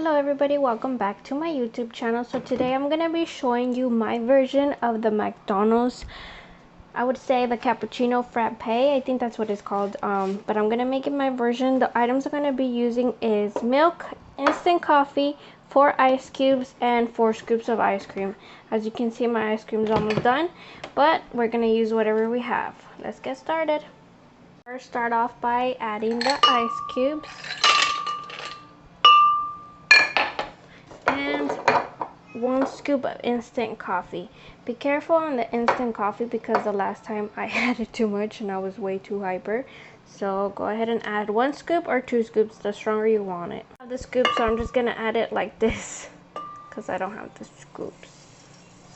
Hello everybody, welcome back to my YouTube channel. So today I'm gonna be showing you my version of the McDonald's, I would say the Cappuccino Frappe. I think that's what it's called, but I'm gonna make it my version. The items I'm gonna be using is milk, instant coffee, 4 ice cubes, and 4 scoops of ice cream. As you can see, my ice cream is almost done, but we're gonna use whatever we have. Let's get started. First, start off by adding the ice cubes. And 1 scoop of instant coffee. Be careful on the instant coffee because the last time I added too much and I was way too hyper. So go ahead and add 1 scoop or 2 scoops, the stronger you want it. I have the scoop, so I'm just gonna add it like this because I don't have the scoops.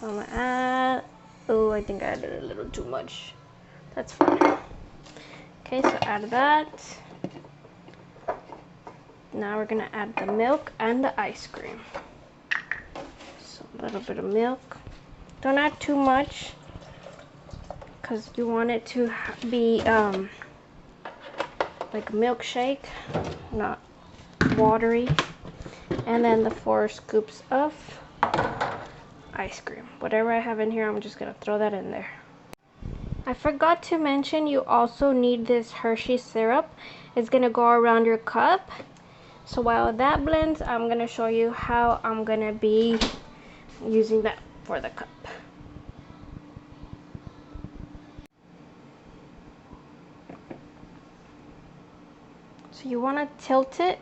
So I'm gonna add, oh, I think I added a little too much. That's fine. Okay, so add that. Now we're gonna add the milk and the ice cream. So a little bit of milk. Don't add too much because you want it to be like a milkshake, not watery. And then the 4 scoops of ice cream. Whatever I have in here, I'm just gonna throw that in there. I forgot to mention you also need this Hershey syrup. It's gonna go around your cup. So while that blends, I'm gonna show you how I'm gonna be using that for the cup. So you wanna tilt it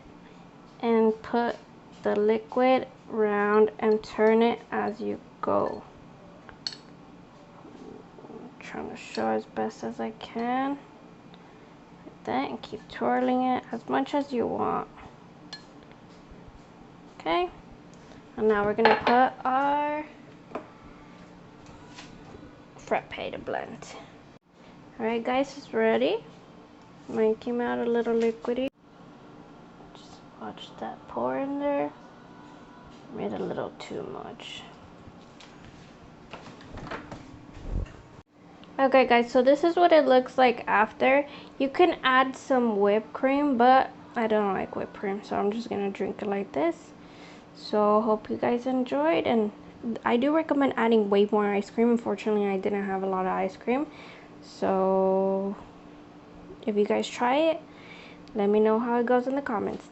and put the liquid around and turn it as you go. I'm trying to show as best as I can. Like that, and keep twirling it as much as you want. Okay, and now we're gonna put our frappe to blend. Alright guys, it's ready. Mine came out a little liquidy. Just watch that pour in there. Made a little too much. Okay guys, so this is what it looks like after. You can add some whipped cream, but I don't like whipped cream, so I'm just gonna drink it like this. So hope you guys enjoyed, and I do recommend adding way more ice cream. Unfortunately, I didn't have a lot of ice cream, so if you guys try it, let me know how it goes in the comments.